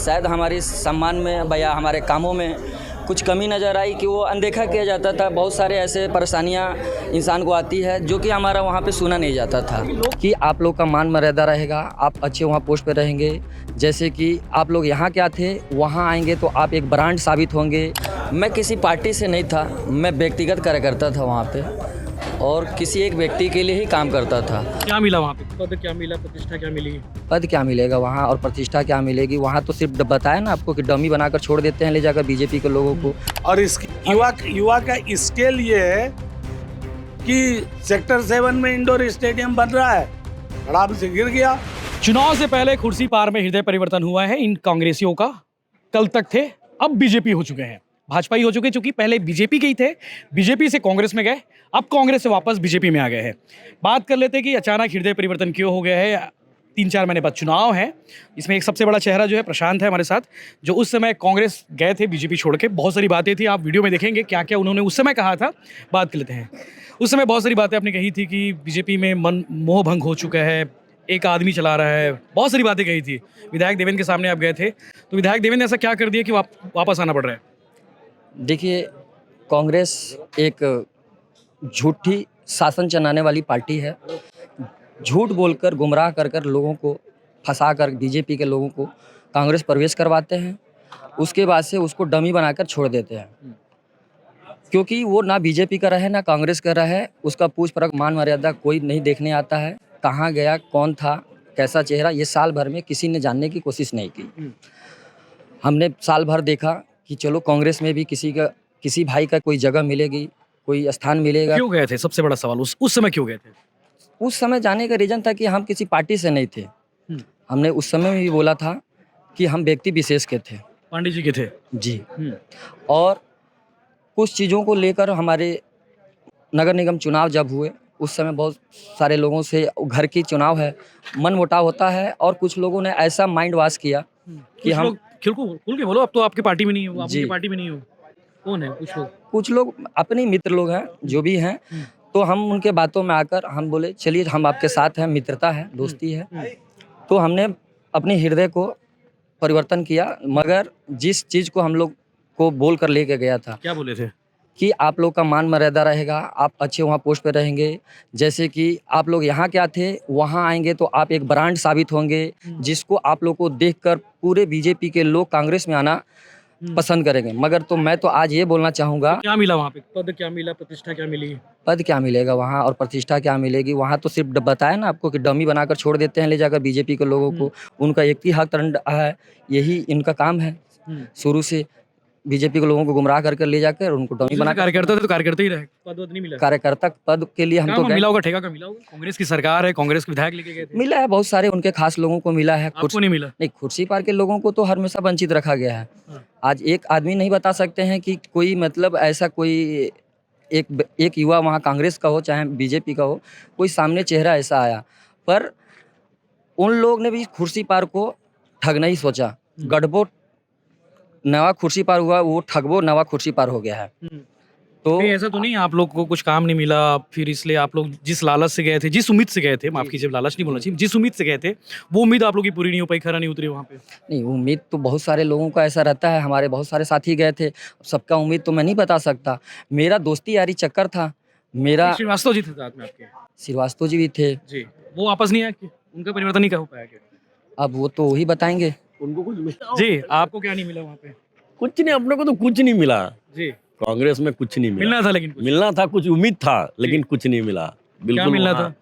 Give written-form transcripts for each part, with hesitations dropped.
शायद हमारे सम्मान में या हमारे कामों में कुछ कमी नज़र आई कि वो अनदेखा किया जाता था। बहुत सारे ऐसे परेशानियां इंसान को आती है जो कि हमारा वहाँ पे सुना नहीं जाता था कि आप लोग का मान मर्यादा रहेगा, आप अच्छे वहाँ पोस्ट पे रहेंगे। जैसे कि आप लोग यहाँ क्या थे, वहाँ आएंगे तो आप एक ब्रांड साबित होंगे। मैं किसी पार्टी से नहीं था, मैं व्यक्तिगत कार्यकर्ता था वहाँ पे और किसी एक व्यक्ति के लिए ही काम करता था। क्या मिला वहाँ पे? पद क्या मिला, प्रतिष्ठा क्या मिली? पद क्या मिलेगा वहाँ और प्रतिष्ठा क्या मिलेगी? वहाँ तो सिर्फ बताया ना आपको कि डमी बनाकर छोड़ देते हैं ले जाकर बीजेपी के लोगों को। और इस युवा का स्केल ये है कि सेक्टर 7 में इंडोर स्टेडियम बन रहा है, धड़ाम से गिर गया। चुनाव से पहले कुर्सी पार में हृदय परिवर्तन हुआ है इन कांग्रेसियों का। कल तक थे, अब बीजेपी हो चुके हैं, भाजपाई हो चुके, चूंकि पहले बीजेपी के ही थे, बीजेपी से कांग्रेस में गए, अब कांग्रेस से वापस बीजेपी में आ गए हैं। बात कर लेते हैं कि अचानक हृदय परिवर्तन क्यों हो गया है। 3-4 महीने बाद चुनाव है, इसमें एक सबसे बड़ा चेहरा जो है प्रशांत है हमारे साथ, जो उस समय कांग्रेस गए थे बीजेपी छोड़ के। बहुत सारी बातें थी, आप वीडियो में देखेंगे क्या क्या उन्होंने उस समय कहा था। बात कर लेते हैं। उस समय बहुत सारी बातें आपने कही थी कि बीजेपी में मन मोह भंग हो चुका है, एक आदमी चला रहा है, बहुत सारी बातें कही थी। विधायक देवेंद्र के सामने आप गए थे, तो विधायक देवेंद्र ने ऐसा क्या कर दिया कि वापस आना पड़ रहा है? देखिए, कांग्रेस एक झूठी शासन चलाने वाली पार्टी है। झूठ बोलकर गुमराह कर लोगों को फंसा कर बीजेपी के लोगों को कांग्रेस प्रवेश करवाते हैं, उसके बाद से उसको डमी बनाकर छोड़ देते हैं। क्योंकि वो ना बीजेपी का रहे ना कांग्रेस का रहे, उसका पूछ परख मान मर्यादा कोई नहीं देखने आता है। कहाँ गया, कौन था, कैसा चेहरा, ये साल भर में किसी ने जानने की कोशिश नहीं की। हमने साल भर देखा कि चलो कांग्रेस में भी किसी भाई का कोई जगह मिलेगी, कोई स्थान मिलेगा। क्यों गए थे? सबसे बड़ा सवाल उस समय क्यों गए थे? उस समय जाने का रीज़न था कि हम किसी पार्टी से नहीं थे। हमने उस समय भी बोला था कि हम व्यक्ति विशेष के थे। पांडे जी के थे जी। और कुछ चीज़ों को लेकर हमारे नगर निगम चुनाव जब हुए, उस समय बहुत सारे लोगों से, घर की चुनाव है, मनमुटाव होता है और कुछ लोगों ने ऐसा माइंड वॉश किया कि हम खुल के बोलो, अब तो आपकी पार्टी में नहीं हो, आप जी। उनकी पार्टी में नहीं हो। कौन है कुछ लोग अपने मित्र लोग हैं जो भी हैं, तो हम उनके बातों में आकर हम बोले चलिए हम आपके साथ हैं, मित्रता है, दोस्ती है। तो हमने अपने हृदय को परिवर्तन किया, मगर जिस चीज़ को हम लोग को बोल कर लेके गया था, क्या बोले थे? कि आप लोग का मान मर्यादा रहेगा, आप अच्छे वहाँ पोस्ट पे रहेंगे। जैसे कि आप लोग यहाँ क्या थे, वहाँ आएंगे तो आप एक ब्रांड साबित होंगे, जिसको आप लोग को देखकर पूरे बीजेपी के लोग कांग्रेस में आना पसंद करेंगे। मगर तो मैं तो आज ये बोलना चाहूँगा, क्या मिला वहाँ पे? पद क्या मिला, प्रतिष्ठा क्या मिली? पद क्या मिलेगा वहाँ और प्रतिष्ठा क्या मिलेगी? वहाँ तो सिर्फ बताया ना आपको कि डमी बनाकर छोड़ देते हैं ले जाकर बीजेपी के लोगों को। उनका एक ही हक है, यही इनका काम है शुरू से, बीजेपी के लोगों को गुमराह करके ले जाकर उनको डमी बना। कार्यकर्ता थे तो कार्यकर्ता ही रहे, पद नहीं मिला। कार्यकर्ता पद के लिए हम तो मिला होगा, ठेका का मिला होगा। कांग्रेस की सरकार है, कांग्रेस के विधायक लेके गए थे। मिला है, बहुत सारे उनके खास लोगों को मिला है। आपको नहीं मिला? नहीं, कुर्सी पार के लोगों को तो हमेशा वंचित रखा गया है। आज एक आदमी नहीं बता सकते हैं कि कोई मतलब ऐसा कोई एक युवा वहाँ कांग्रेस का हो चाहे बीजेपी का हो, कोई सामने चेहरा ऐसा आया। पर उन लोग ने भी कुर्सी पार को ठगना ही सोचा। गढ़बो नवा कुर्सी पार हुआ, वो ठगबो नवा कुर्सी पार हो गया है। तो ऐसा तो नहीं आप लोग को कुछ काम नहीं मिला, फिर इसलिए आप लोग जिस लालच से गए थे, जिस उम्मीद से गए थे, माफ कीजिए लालच नहीं बोलना चाहिए, जिस उम्मीद से गए थे वो उम्मीद आप लोग की पूरी नहीं हो पाई, खरा नहीं उतरी वहाँ पे? नहीं, उम्मीद तो बहुत सारे लोगों का ऐसा रहता है, हमारे बहुत सारे साथी गए थे, सबका उम्मीद तो मैं नहीं बता सकता। मेरा दोस्ती यारी चक्कर था। मेरा श्रीवास्तव जी थे साथ में आपके? श्रीवास्तव जी भी थे जी। वो वापस नहीं आए, उनका परिवर्तन नहीं हो पाया क्या? अब वो तो वही बताएंगे। उनको कुछ जी, आपको क्या नहीं मिला वहाँ पे? कुछ नहीं, अपने को तो कुछ नहीं मिला। जी। कांग्रेस में कुछ नहीं मिला। मिलना था लेकिन कुछ। मिलना था, कुछ उम्मीद था, लेकिन कुछ नहीं मिला। बिल्कुल क्या मिलना वहाँ था?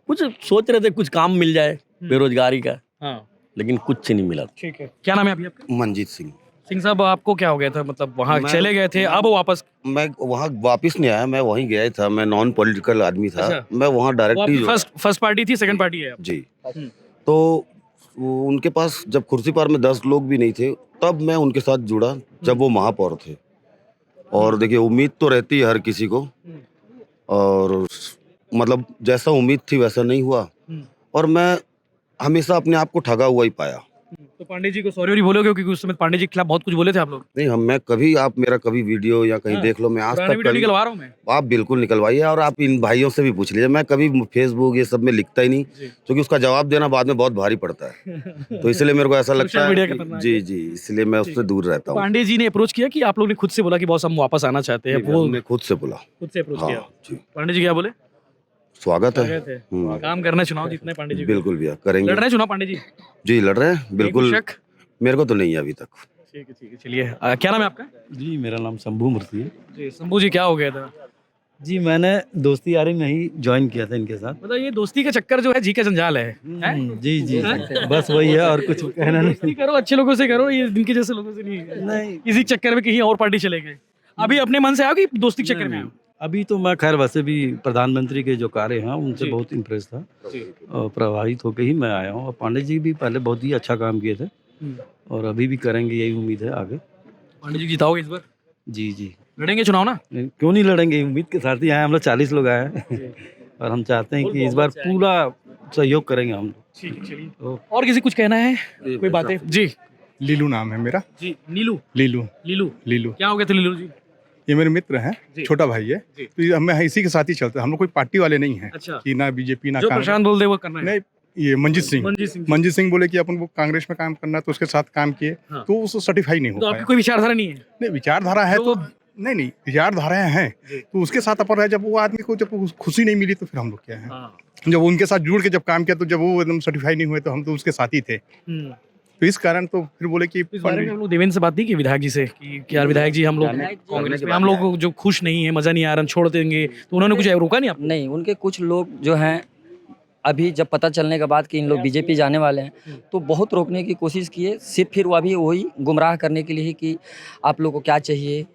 कुछ सोच रहे थे कुछ काम मिल जाए बेरोजगारी का, हाँ, लेकिन कुछ नहीं मिला। ठीक है। क्या नाम है अभी आपका? मंजीत सिंह। सिंह साहब, आपको क्या हो गया था? मतलब वहाँ मैं- चले गए थे, अब वापस? मैं वहाँ वापस नहीं आया, मैं वहीं गया था। मैं नॉन पॉलिटिकल आदमी था। अच्छा। मैं वहाँ वो डायरेक्ट आपकी ही फर्स्ट पार्टी थी, सेकंड पार्टी है आप? जी। तो वो उनके पास जब कुर्सी पार में 10 लोग भी नहीं थे, तब मैं उनके साथ जुड़ा जब वो महापौर थे। और देखिए, उम्मीद तो रहती है हर किसी को, और मतलब जैसा उम्मीद थी वैसा नहीं हुआ, और मैं हमेशा अपने आप को ठगा हुआ ही पाया। तो पांडे जी को सॉरी बोलोगे क्योंकि उस समय पांडे जी के खिलाफ बहुत कुछ बोले थे आप लोग। नहीं, हम मैं कभी आप मेरा कभी वीडियो या कहीं हाँ, देख लो, मैं आज पुराने तक वीडियो कभी निकलवा रहा हूँ मैं। आप बिल्कुल निकलवाइए और आप इन भाइयों से भी पूछ लीजिए। मैं कभी फेसबुक ये सब में लिखता ही नहीं, जी। क्योंकि उसका जवाब देना बाद में बहुत भारी पड़ता है। तो इसलिए मेरे को ऐसा लगता सोशल मीडिया है खतरनाक जी है। जी, इसलिए मैं उससे दूर रहता हूँ। पांडे जी ने अप्रोच किया कि आप लोग ने खुद से बोला कि बॉस हम वापस आना चाहते हैं, नहीं, वो हमने खुद से बोला। खुद से अप्रोच हाँ किया। जी, पांडे जी क्या बोले? स्वागत है। स्वागत है। काम करना चुनाव जीतना है पांडे जी को। बिल्कुल भैया, करेंगे। लड़ रहे हैं चुनाव पांडे जी? जी लड़ रहे हैं, बिल्कुल। कोई शक? मेरे को तो नहीं है अभी तक। ठीक है चलिए। क्या नाम है आपका? जी मेरा नाम शंभू मूर्ति है। जी शंभू जी, क्या हो गया था? जी मैंने दोस्ती यारी में ही ज्वाइन किया था इनके साथ। मतलब ये दोस्ती का चक्कर जो है जी का जंजाल है। जी जी बस वही है और कुछ कहना नहीं। दोस्ती करो अच्छे लोगों से करो, ये इनके जैसे लोगों से नहीं। नहीं इसी चक्कर में कहीं और पार्टी चले गए। अभी अपने मन से आओ कि दोस्ती के चक्कर में आओ? अभी तो मैं खैर वैसे भी प्रधानमंत्री के जो कार्य हैं उनसे जी। बहुत इम्प्रेस था जी। और प्रभावित होकर ही मैं आया हूँ। और पांडे जी भी पहले बहुत ही अच्छा काम किए थे और अभी भी करेंगे, यही उम्मीद है आगे। पांडे जी जिताओगे इस बार? जी जी, लड़ेंगे चुनाव ना? क्यों नहीं लड़ेंगे, उम्मीद के साथ ही आए। हम लोग 40 लोग आए हैं और हम चाहते हैं कि इस बार पूरा सहयोग करेंगे हम लोग। ठीक है चलिए। और किसी कुछ कहना है? कोई बातें? जी लीलू नाम है मेरा। जी। नीलू? लीलू लीलू लीलू क्या हो गया था लीलू जी? ये मेरे मित्र हैं, जी। छोटा भाई है। जी। तो हम इसी के साथ ही चलते हैं, हम लोग कोई पार्टी वाले नहीं हैं अच्छा। कि ना बीजेपी ना जो कांग्रेस। प्रशांत बोल दे वो करना है। नहीं, ये मंजीत सिंह मंजीत सिंह जी। बोले कि अपन को कांग्रेस में काम करना है तो उसके साथ काम किए। हाँ। तो उसको सर्टिफाई नहीं हो तो आपकी पाया। कोई विचारधारा नहीं है? नहीं, विचारधारा है तो- तो नहीं विचारधाराएं हैं जी। तो उसके साथ अपन रहे। जब वो आदमी को जब खुशी नहीं मिली तो फिर हम लोग क्या है, हाँ। जब उनके साथ जुड़ के जब काम किया तो जब वो एकदम सर्टिफाई नहीं हुए तो हम तो उसके साथ ही थे। तो इस कारण तो फिर बोले कि इस बारे में हम लोग देवेंद्र से बात नहीं की विधायक जी से कि यार विधायक जी हम लोग कांग्रेस में हम लोग जो खुश नहीं है, मजा नहीं आ रहा, हम छोड़ देंगे, तो उन्होंने कुछ रोका नहीं आपको? नहीं, उनके कुछ लोग जो हैं अभी जब पता चलने के बाद कि इन लोग बीजेपी जाने वाले हैं तो बहुत रोकने की कोशिश किए। सिर्फ फिर वो अभी वही गुमराह करने के लिए ही कि आप लोग को क्या चाहिए,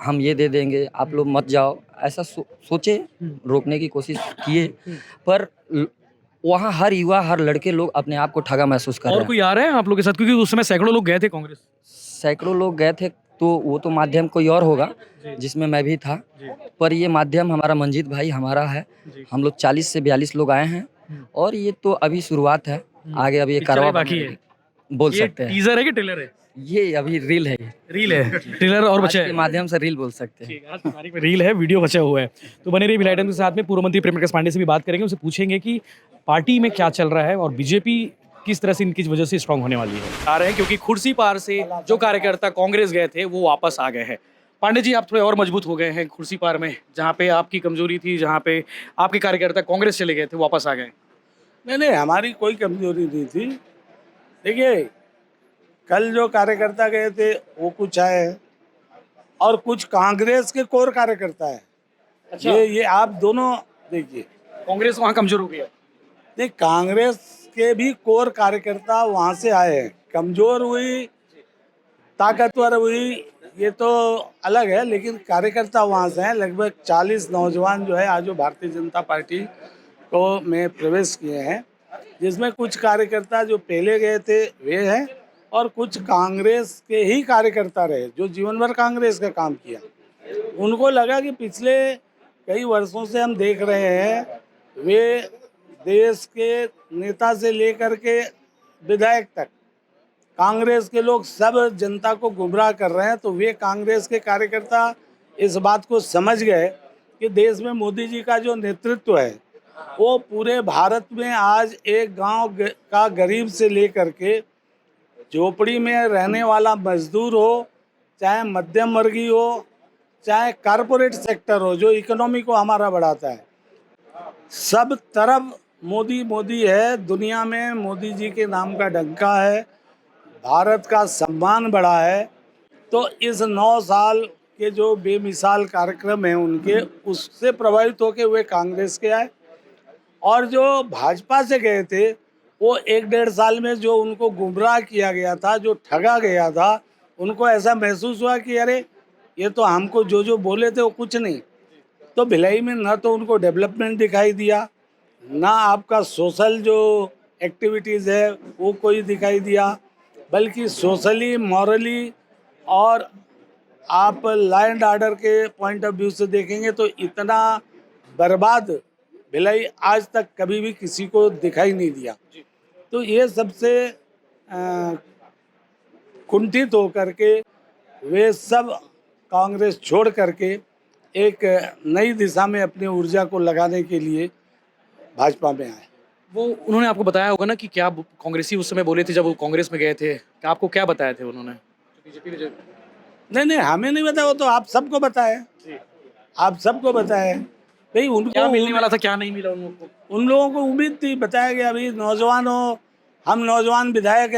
हम ये दे देंगे, आप लोग मत जाओ, ऐसा सोचे, रोकने की कोशिश किए। पर वहाँ हर युवा, हर लड़के लोग अपने आप को ठगा महसूस कर रहे और हैं। कोई आ रहे हैं आप लोग के साथ? क्योंकि उस समय सैकड़ों लोग गए थे कांग्रेस। सैकड़ों लोग गए थे तो वो तो माध्यम कोई और होगा जिसमें मैं भी था। पर ये माध्यम हमारा मंजीत भाई हमारा है। हम लोग 40 से 42 लोग आए हैं और ये तो अभी शुरुआत है। आगे अभी ये पिक्चर कारवा बाकी है। बोल ये सकते हैं। टीजर है कि ट्रेलर है? ये अभी रील है। रील है। ट्रेलर और आज बचा के है। माध्यम से रील बोल सकते हैं। ठीक है, आज की तारीख में रील है, वीडियो बचा हुआ है। तो बने रहिए बिलाइटन के साथ में। पूर्व मंत्री प्रेम प्रकाश पांडे से भी बात करेंगे, उनसे पूछेंगे कि पार्टी में क्या चल रहा है और बीजेपी किस तरह से इनकी वजह से स्ट्रांग होने वाली है। आ रहे हैं क्योंकि कुर्सी पार से जो कार्यकर्ता कांग्रेस गए थे वो वापस आ गए हैं। पांडे जी, आप थोड़े और मजबूत हो गए हैं कुर्सी पार में, जहाँ पे आपकी कमजोरी थी, जहाँ पे आपके कार्यकर्ता कांग्रेस चले गए थे, वापस आ गए। नहीं, हमारी कोई कमजोरी नहीं थी। देखिए, कल जो कार्यकर्ता गए थे वो कुछ आए और कुछ कांग्रेस के कोर कार्यकर्ता है। अच्छा। ये आप दोनों देखिए। कांग्रेस वहाँ कमजोर हो गया। नहीं, कांग्रेस के भी कोर कार्यकर्ता वहाँ से आए हैं। कमजोर हुई, ताकतवर हुई, ये तो अलग है, लेकिन कार्यकर्ता वहाँ से हैं। लगभग 40 नौजवान जो है आज जो भारतीय जनता पार्टी को में प्रवेश किए हैं, जिसमें कुछ कार्यकर्ता जो पहले गए थे वे हैं और कुछ कांग्रेस के ही कार्यकर्ता रहे जो जीवन भर कांग्रेस का काम किया। उनको लगा कि पिछले कई वर्षों से हम देख रहे हैं वे देश के नेता से लेकर के विधायक तक कांग्रेस के लोग सब जनता को गुमराह कर रहे हैं। तो वे कांग्रेस के कार्यकर्ता इस बात को समझ गए कि देश में मोदी जी का जो नेतृत्व है वो पूरे भारत में आज एक गांव का गरीब से लेकर के झोपड़ी में रहने वाला मजदूर हो, चाहे मध्यम वर्गीय हो, चाहे कॉरपोरेट सेक्टर हो जो इकोनॉमी को हमारा बढ़ाता है, सब तरफ मोदी मोदी है। दुनिया में मोदी जी के नाम का डंका है, भारत का सम्मान बढ़ा है। तो इस 9 साल के जो बेमिसाल कार्यक्रम हैं उनके, उससे प्रभावित होकर वे कांग्रेस के आए। और जो भाजपा से गए थे वो 1-1.5 साल में जो उनको गुमराह किया गया था, जो ठगा गया था, उनको ऐसा महसूस हुआ कि अरे ये तो हमको जो जो बोले थे वो कुछ नहीं। तो भिलाई में न तो उनको डेवलपमेंट दिखाई दिया, ना आपका सोशल जो एक्टिविटीज़ है वो कोई दिखाई दिया, बल्कि सोशली, मॉरली और आप लॉ एंड ऑर्डर के पॉइंट ऑफ व्यू से देखेंगे तो इतना बर्बाद भिलाई आज तक कभी भी किसी को दिखाई नहीं दिया। तो ये सबसे कुंठित होकर के वे सब कांग्रेस छोड़ करके एक नई दिशा में अपनी ऊर्जा को लगाने के लिए भाजपा में आए। वो उन्होंने आपको बताया होगा ना कि क्या कांग्रेसी उस समय बोले थे जब वो कांग्रेस में गए थे, कि आपको क्या बताए थे उन्होंने? बीजेपी ने नहीं नहीं, हमें नहीं बताया, वो तो आप सबको बताया, आप सबको बताया भाई। उनको क्या मिलने वाला था, क्या नहीं मिला उन लोगों को? उन लोगों को उम्मीद थी, बताया गया अभी नौजवान हो, हम नौजवान विधायक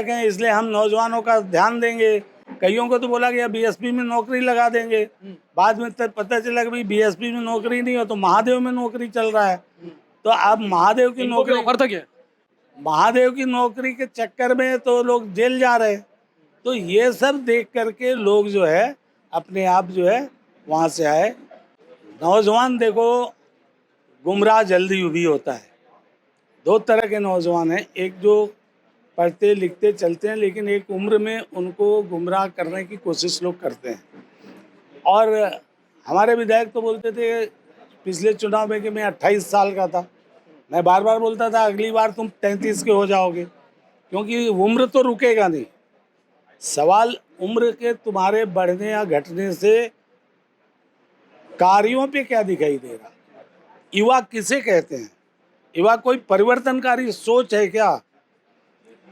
हैं, इसलिए हम नौजवानों का ध्यान देंगे। कईयों को तो बोला गया बीएसपी में नौकरी लगा देंगे, बाद में तब पता चला कि भाई बीएसपी में नौकरी नहीं हो तो महादेव में नौकरी चल रहा है। तो अब महादेव की इनको भी नौकरी, ऑफर था क्या? महादेव की नौकरी के चक्कर में तो लोग जेल जा रहे हैं। तो ये सब देख करके लोग जो है अपने आप जो है वहाँ से आए। नौजवान देखो गुमराह जल्दी भी होता है। दो तरह के नौजवान हैं, एक जो पढ़ते लिखते चलते हैं लेकिन एक उम्र में उनको गुमराह करने की कोशिश लोग करते हैं। और हमारे विधायक तो बोलते थे पिछले चुनाव में कि मैं 28 साल का था, मैं बार बार बोलता था अगली बार तुम 33 के हो जाओगे, क्योंकि उम्र तो रुकेगा नहीं। सवाल उम्र के तुम्हारे बढ़ने या घटने से कार्यों पे क्या दिखाई दे रहा। युवा किसे कहते हैं? युवा कोई परिवर्तनकारी सोच है क्या?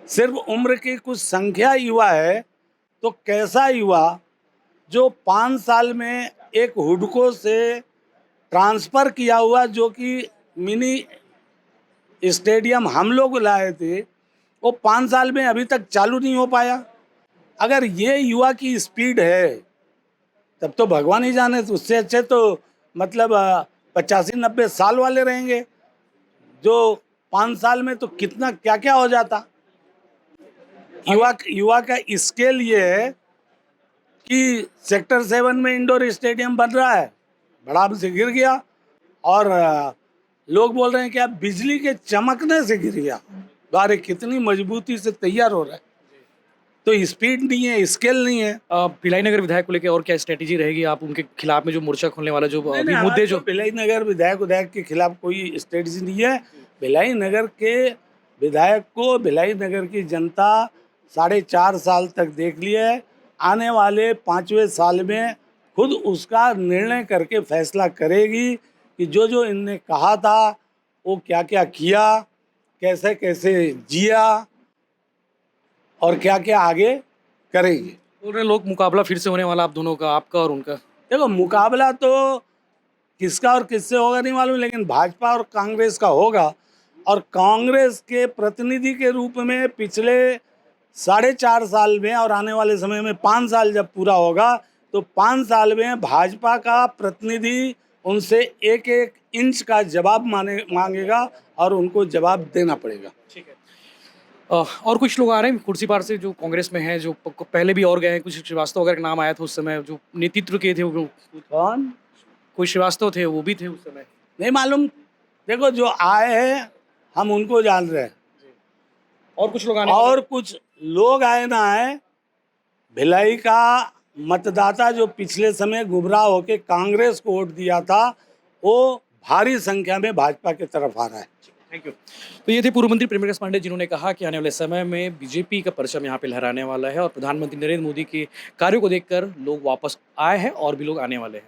सिर्फ उम्र की कुछ संख्या युवा है तो कैसा युवा जो 5 साल में एक हुडको से ट्रांसफ़र किया हुआ, जो कि मिनी स्टेडियम हम लोग लाए थे, वो 5 साल में अभी तक चालू नहीं हो पाया। अगर ये युवा की स्पीड है तब तो भगवान ही जाने, तो उससे अच्छे तो मतलब 85-90 साल वाले रहेंगे, जो 5 साल में तो कितना क्या क्या हो जाता। युवा का स्केल ये है कि सेक्टर 7 में इंडोर स्टेडियम बन रहा है, बड़ा से गिर गया, और लोग बोल रहे हैं कि अब बिजली के चमकने से गिर गया। द्वारे कितनी मजबूती से तैयार हो रहा है। तो स्पीड नहीं है, स्केल नहीं है। भिलाई नगर विधायक को लेकर और क्या स्ट्रेटेजी रहेगी? आप उनके खिलाफ में जो मोर्चा खोलने वाला जो अभी मुद्दे जो भिलाई नगर विधायक के खिलाफ कोई स्ट्रेटेजी नहीं है। भिलाई नगर के विधायक को भिलाई नगर की जनता 4.5 साल तक देख लिया है। आने वाले 5वें साल में खुद उसका निर्णय करके फैसला करेगी कि जो जो इनने कहा था वो क्या क्या किया, कैसे कैसे जिया और क्या क्या आगे करेंगे। बोल रहे लोग मुकाबला फिर से होने वाला आप दोनों का, आपका और उनका। देखो मुकाबला तो किसका और किससे होगा नहीं मालूम, लेकिन भाजपा और कांग्रेस का होगा। और कांग्रेस के प्रतिनिधि के रूप में पिछले 4.5 साल में और आने वाले समय में 5 साल जब पूरा होगा तो 5 साल में भाजपा का प्रतिनिधि उनसे एक एक इंच का जवाब मांगेगा और उनको जवाब देना पड़ेगा। ठीक है। और कुछ लोग आ रहे हैं कुर्सी पार से जो कांग्रेस में हैं, जो पहले भी और गए हैं, कुछ श्रीवास्तव वगैरह का नाम आया था उस समय, जो नेतृत्व के थे वो कौन? कोई श्रीवास्तव थे, वो भी थे उस समय। नहीं मालूम। देखो जो आए हैं हम उनको जान रहे हैं, और कुछ लोग आने और कुछ लोग आए ना आए, भिलाई का मतदाता जो पिछले समय गुमराह होकर कांग्रेस को वोट दिया था वो भारी संख्या में भाजपा की तरफ आ रहा है। Thank you. तो ये थे पूर्व मंत्री प्रेमप्रकाश पांडे, जिन्होंने कहा कि आने वाले समय में बीजेपी का परचम यहाँ पे लहराने वाला है और प्रधानमंत्री नरेंद्र मोदी के कार्यों को देखकर लोग वापस आए हैं और भी लोग आने वाले हैं।